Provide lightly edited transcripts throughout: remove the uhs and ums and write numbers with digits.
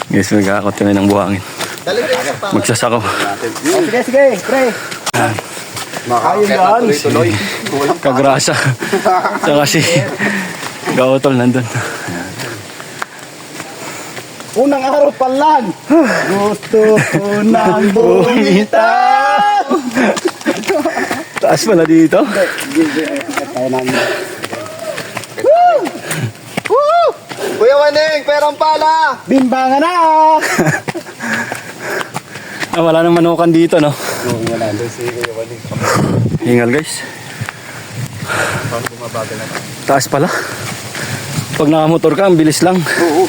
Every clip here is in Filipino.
Guys, magkakot kami ng buhangin. Magsasako. Sige, pre. Ayun yan. Kagrasa. Saka si Kautol nandun. Unang araw pa lang. Gusto ko nang bumitaw. Taas pala dito. Kaya namin. Kuya Waning, perang pala! Bimbangan na! Wala nang manukan dito, no? Oo, wala. Doon si Kuya Waning. Hingal, guys. Paano bumabagal na? Taas pala. Pag nakamotor ka, ang bilis lang. Oo.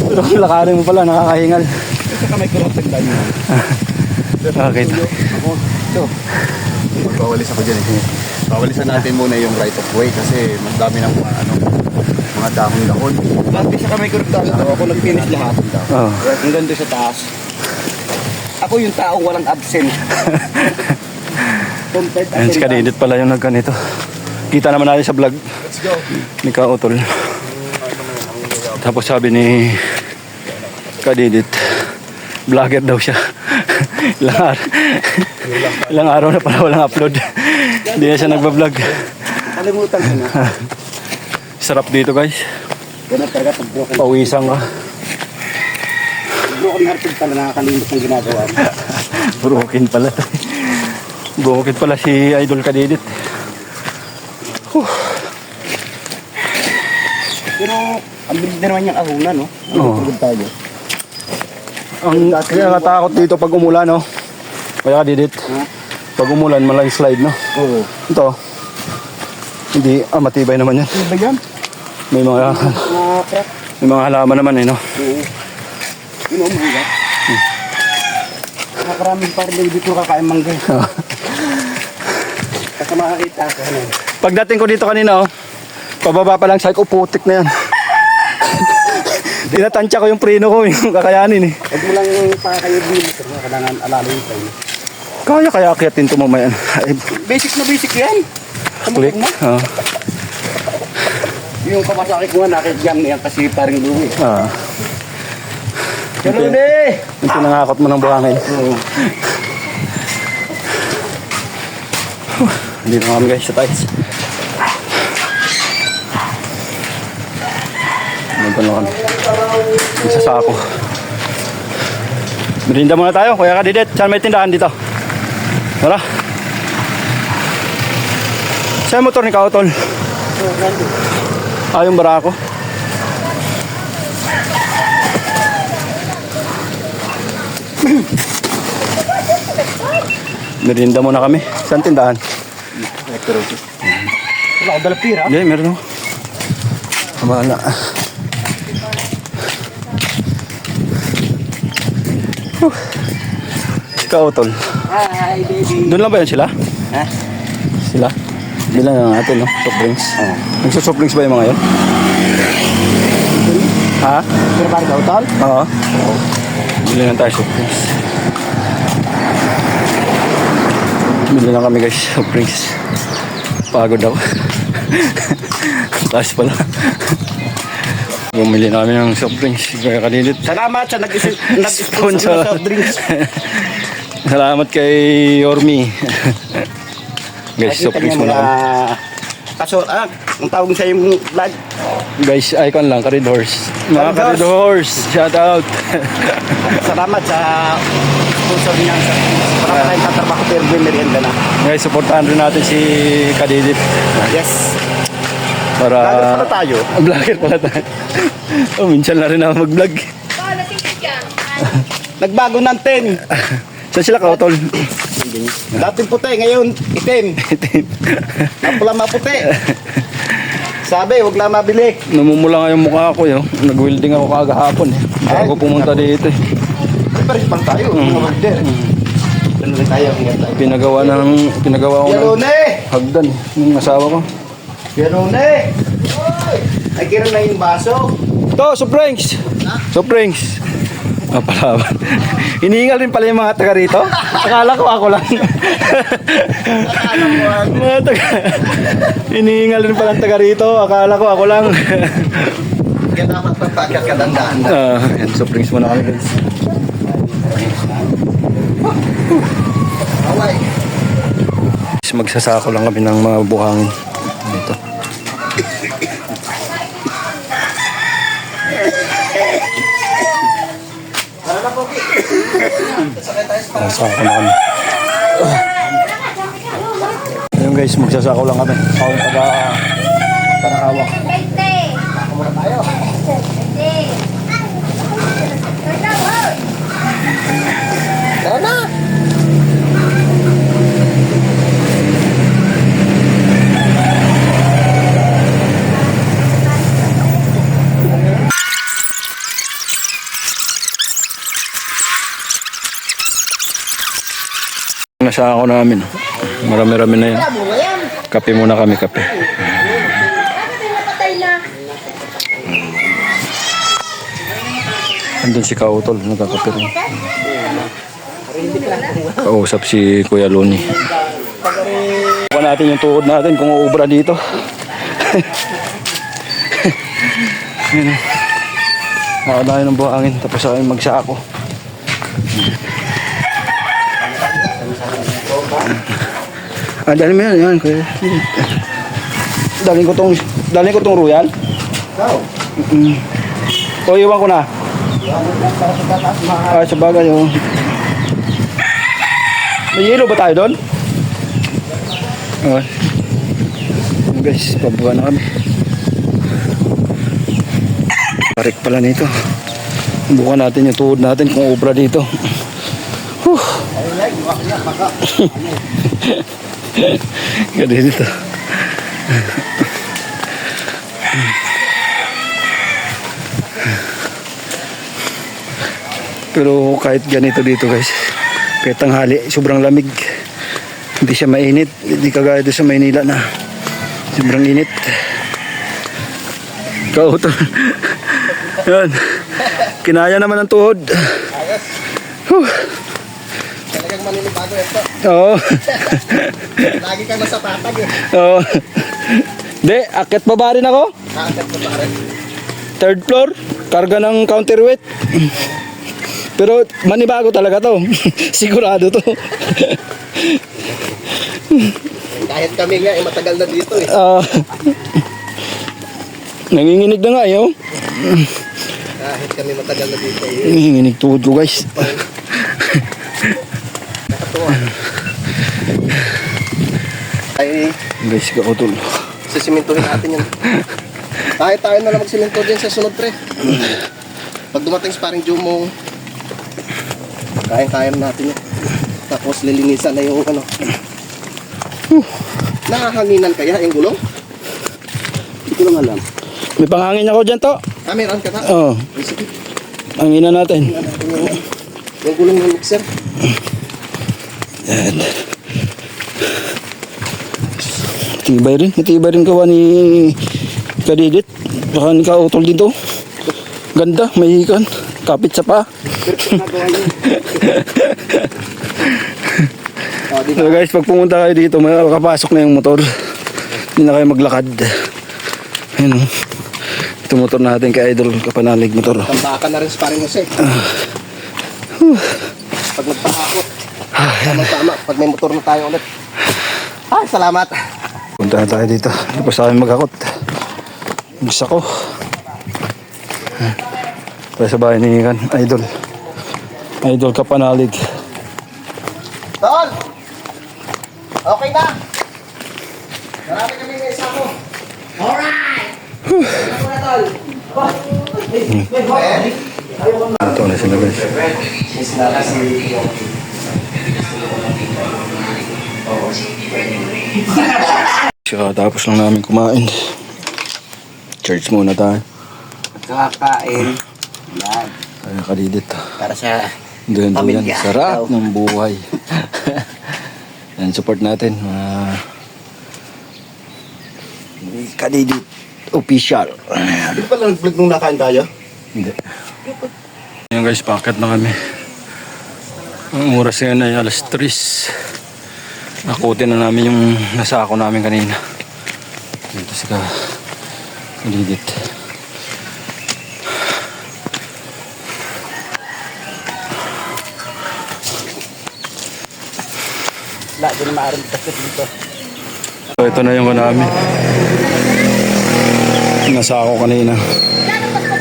Pero kung lakarin mo pala, nakakahingal. Ito ka may kurot tagdan mo. Okay. Ako, ito. Magpawalis ako dyan eh. Pawalisan natin muna yung right of way kasi mas dami ng mga dahon-dahon. Dati sa kamay kurot dahil ako nag-finish lahat. Oh. Hanggang doon sa taas. Ako yung taong walang absent. Ayan, si Kadidit pala yung nagkanito. Kita naman natin sa vlog Let's go! ni Kautol. Tapos sabi ni Kadidit, vlogger daw siya. Ilang araw na pala walang upload. Hindi na siya nagbablog. Kalimutan ko na. Sarap dito, guys. Yan na talaga pag broken. Pawisan ka. Broken hearted pala nakakalimot ng ginagawa. Broken pala to. Broken pala si Idol Kadidit. Pero ang bilis na naman yung ahuna, no? Oo. Pagod tayo. Ang kaya natakot dito pag umulan, no? Kaya Kadidit, Ha? pag umulan, malay slide, no? Oo. Ito, hindi, matibay naman yan. Ano ba yan? May mga, Na-crack. may mga halaman naman, eh, no? Oo. Yun ang mahirap. Nakaraming parang dito kakain mangga. Kasi makakita ko, ano? Pagdating ko dito kanina, oh, pababa pa lang sa putik na yan. Tinatansya ko yung preno ko, yung kakayanin, eh. Huwag mo lang pakakayo dito. Kailangan alaloy tayo. Kaya akyatin ito mamaya. Ay, Basic na basic yan. click. Mo? Oh. Yung kapasaki ko nga nakikiyam niya kasi parang luwi. Ah. Pero hindi! Yung pinangakot mo ng buhangin. Oo. Dito na kami, guys, sa tiles. Nandun na kami. Isa sa ako. Merinda muna tayo. Kuya Kadidit, saan may tindahan dito? Tara. Saan motor ni Kautol? Yung barako. Merinda muna kami. Saan tindahan? Wala ko dala pira. Hindi, meron ako. Kamala. Kautol. Hi, baby. Doon lang ba yan sila? Ha? Sila? Hindi lang lang natin, no? Soft drinks. Oo. Nagsusoft drinks ba yung mga yun? Ha? Pero parang kautal? Oo. Bili lang tayo soft drinks. Bili lang kami, guys, soft drinks. Pagod ako. Taas pala. Bumili namin ng soft drinks. Kaya Kadidit. Salamat sa nag-sponsor ng soft drinks. Salamat kay Yormi. Guys, soft drinks muna kami. Kaso, ang tawag sa yung vlog. Guys, icon lang, Karidors. Mga Karidors, shout out. Salamat sa sponsor niya. Para pa tayong tatrabaho pero may merienda na. Guys, supportahan rin natin si Kadidit. Yes. Para... Vlogger pala tayo. Vlogger pala tayo. Minsan na rin ako mag-vlog. Nagbago ng 10. Saan sila, Kautol? Dating puti, ngayon itim. Mapula maputi. Sabi, huwag lang mabili. Namumula nga yung mukha ko yun. Nag-welding ako kagahapon eh. Bago pumunta dito eh. Pares pang tayo, mga order. Ano rin tayo, ingat tayo. Pinagawa ko ng Yerone! hagdan eh. Yung asawa ko. Yerone! Ay, kira na yung baso. Ito, soft drinks! Soft drinks! Palaban. Hinihingal rin pala yung mga taga rito. Akala ko ako lang. Mga taga... Hinihingal rin pala ang taga rito. Akala ko ako lang. Kaya dapat pagpakat ka dandaan. Yan, soft drinks muna kami guys. Away. Magsasako lang kami ng mga buhangin dito. Magsasako na kami. Ayun guys, magsasako lang kami. Ako yung taga-hawak. Tara na. Nasako namin. Marami-rami na yan. Kape muna kami, kape. Andun si Kautol, nagkakape rin. Kausap si Kuya Loni. Kuha natin yung tuhod natin kung uubra dito. Nakadayo ng buhangin, tapos ako yung magsako. Dali mo yan, Kuya. Daling ko tong royal. O, iwan ko na. Sa bagay, oh. May yelo ba tayo doon? Okay. Guys, pabuka na kami. Parik pala nito. Bukan natin yung tuhod natin kung obra dito. Ganda dito. Pero kahit ganito dito guys, kahit tanghali, sobrang lamig. Hindi siya mainit. Hindi kagaya doon sa Maynila na sobrang init. Kauto. Yan. Kinaya naman ang tuhod. Talagang maninibago ito. Oo. Lagi kayo masapatag eh. Oo. Di, akit pa ba rin ako? Kaagad ko pa rin. Third floor, karga ng counterweight. Pero manibago talaga to. Sigurado to. Kahit kami nga eh matagal na dito eh. Nanginginig na nga eh, oh. Kahit kami matagal na dito eh. Nanginginig tuhod ko guys. Nakatuwa. Ay, Guys, kautol. sisimintuhin natin yun. Kahit tayo na lang magsiminto din sa sunod pre. Pag dumating sa paring Jumong, kaya natin yun. Tapos lilinisan na yung ano. Nakahanginan kaya yung gulong? Hindi ko lang alam. May panghangin ako dyan to. Meron ka na? Oo. Ay, sige. Hanginan natin. Yung gulong ng mixer. Yan. Matibay rin gawa ni Kadidit. Baka ni Kautol dito. Ganda, may ikan. Kapit sa pa. So guys, pag pumunta kayo dito, makapasok na yung motor. Hindi na kayo maglakad. Ayun o. Ito motor natin kay Idol Kapanalig motor. Tambakan na rin sa paring Jose. Pag nagpakakot. Tama. Pag may motor na tayo ulit. Ay, salamat. Punta na tayo dito. Tapos tayo maghakot. Gusto ko. Tayo sa bahay ni Idol. Idol Kapanalig. Tol! Okay na! Marami kami may isa mo. Alright! Ano na, Tol? Ito na sila guys. Tapos lang namin kumain. Church muna tayo. Kakain. Yan. Kaya Kadidit. Para sa Doon pamilya. sarap ng buhay. Yan, support natin. Kadidit official. Hindi pala nag-vlog nung nakain tayo? Hindi. Yan guys, packet na kami. Ang oras ngayon ay alas 3. Nakutin na namin yung nasako namin kanina. Dito sa Kadidit. Di na maaari kasi dito. So, ito na yung namin. Nasa ako kanina.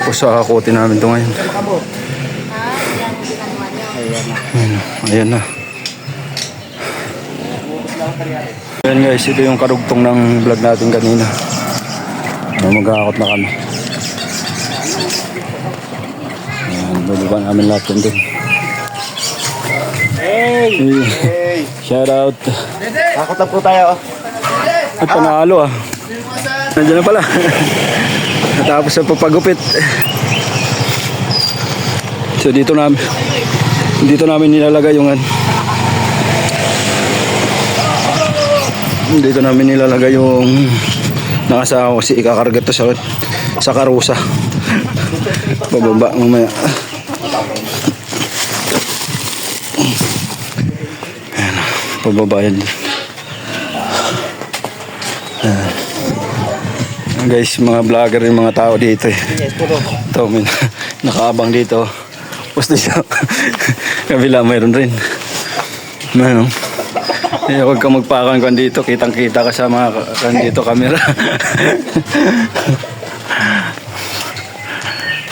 Tapos hakutin namin ito ngayon. Ayan na. Ayan guys, ito yung karugtong ng vlog natin kanina. Mag-aakot na kami. Ayan, bababa namin lahat yun din. Hey! Shout out. Takot na po tayo. At panalo ah. Nandiyan na pala. Natapos sa papagupit. So dito namin nilalagay yung dito namin nilalagay yung nakasawa kasi ikakarga to sa karusa. Pababa mamaya. Ayan, pababa yan. Guys, mga vlogger yung mga tao dito eh. Ito, may nakaabang dito. Tapos dito, kabila mayroon rin. Ano? Eh, huwag ka magpakan kan dito. Kitang-kita ka sa mga kan dito camera.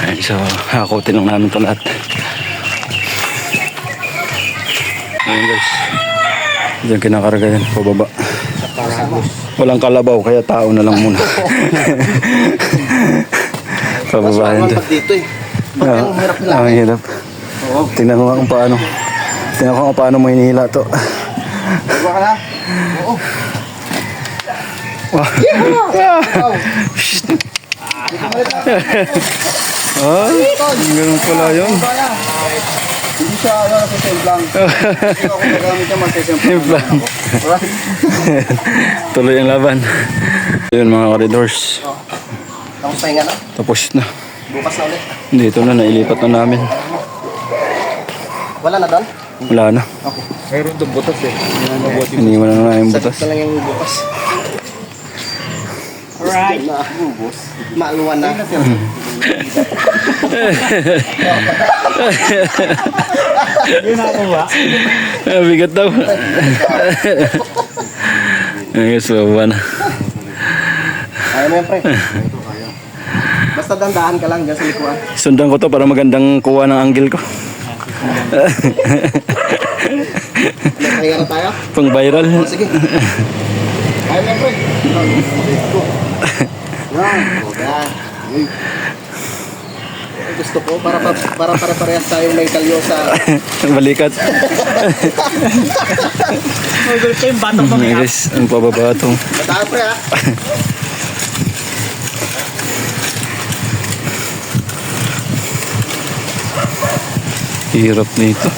Ayun, so, hakutin lang namin ito lahat. Ayun guys. Diyan kinakarga yan, pababa. Walang kalabaw, kaya tao na lang muna. Pababayan to. Dito eh. Bakit ang hirap nila? Ang hirap. Tingnan ko nga kung paano. Tingnan ko kung paano mo hinihila to. Bawa ka na? Oo. Ah, ganun pala yun. Hindi siya sa templang. Hindi ako nagamit niya Templang. Tuloy ang laban. Yun mga corridors. Tapos pahinga na. Tapos na. Bukas na ulit. Dito na, nailipat na namin. Wala na doon? Wala na. Mayroon doon butas eh. Iniwan na na yung butas. Sakit na lang yung bukas. Alright. Maaluan na. Yun ako ba? Bigat daw. Ay, suwa na. Ayaw mo yan, pre. Basta dandahan ka lang dyan sa likuan. Sundan ko to para magandang kuha ng angle ko. Pahinga na tayo? Pang viral. O, sige. Ayaw mo yan, pre. Yan. Gusto ko para pare-parehas tayong may kalyo sa Balikat. Gusto yung batong Guys, ang pababa to. Bataan, pre, ha? Hirap nito.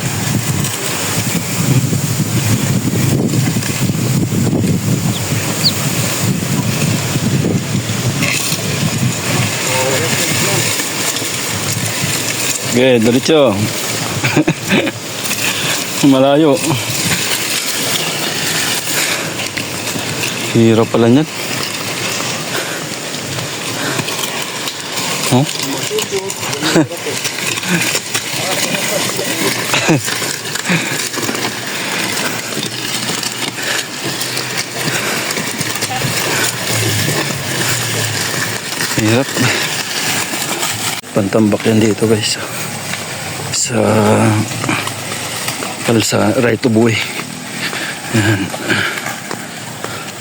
Okay, diretso. Malayo. Hirap pala niyan. Oh? Hirap. Pantambak yan dito guys. Sa kalsa right of way. Yan.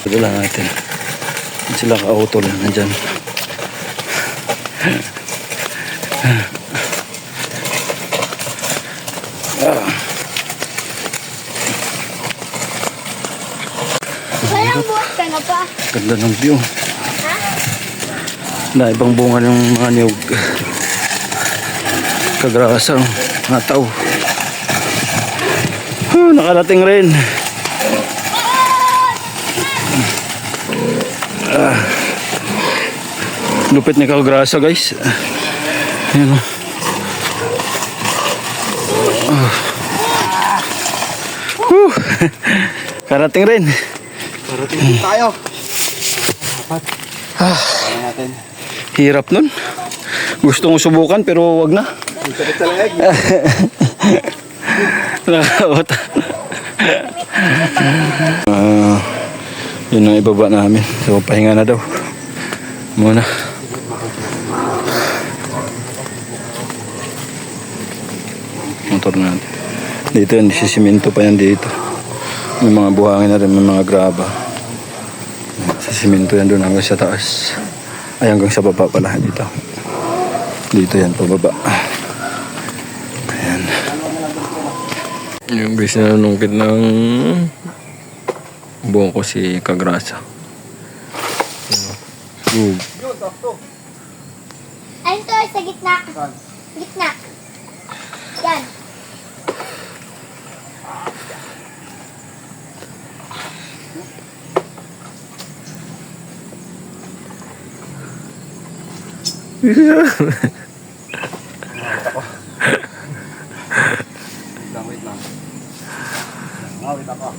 Ito lang natin. Sila ka-auto lang nandyan. Walang buhat ka na pa. Ganda ng view. Na ibang bunga ng mga niyog. Kagrasa, nataw. Nakarating rin. Lupit ni Kagrasa guys. Ayan o. Karating rin. Parating din tayo. Natin. Hirap nun. Gusto kong subukan pero wag na. Ang sakit sa leeg. Nakakawat. Yun ang ibaba namin. So, pahinga na daw. Muna. Motor natin. Dito yan, sisiminto pa yan dito. May mga buhangin na rin, may mga graba. Sisiminto yan doon hanggang sa taas. Ay, hanggang sa baba pala dito. Dito yan, pababa. Ayan. Yung bis na nungkit ng buong ko si Kagrasa. Ay, ito sa gitna. Gitna. Yan. Wait lang. Wait ako.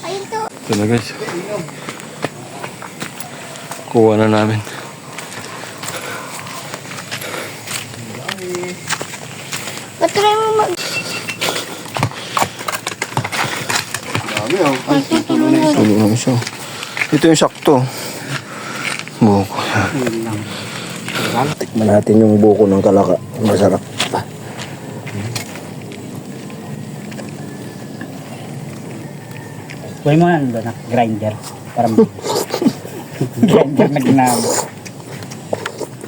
Ayun to. Ito na guys. Kuha na namin. Patry mo mag... Dami oh. Tulo namin siya. Ito yung sakto. Buko. Tikman natin yung buko ng kalaka. Masarap. Kuhay mo na doon, grinder. Para grinder na ginamit.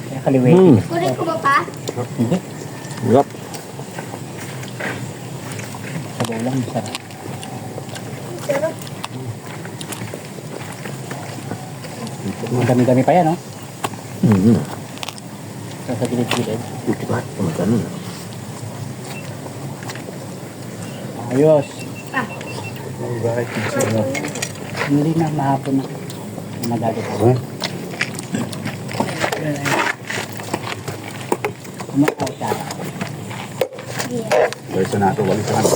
Kaya kaliwete. Kunin ko ba pa? Hindi. Yup. Sabaw lang, masarap. Pero, Madami-dami pa yan, no? Mm-hmm. Sa gilid-gilid. Diba? Ganun. Ayos. ah, Hindi na, mahapon na. Magalit ako. Kumakaw siya. yeah. Verso na ito, wali sa ano.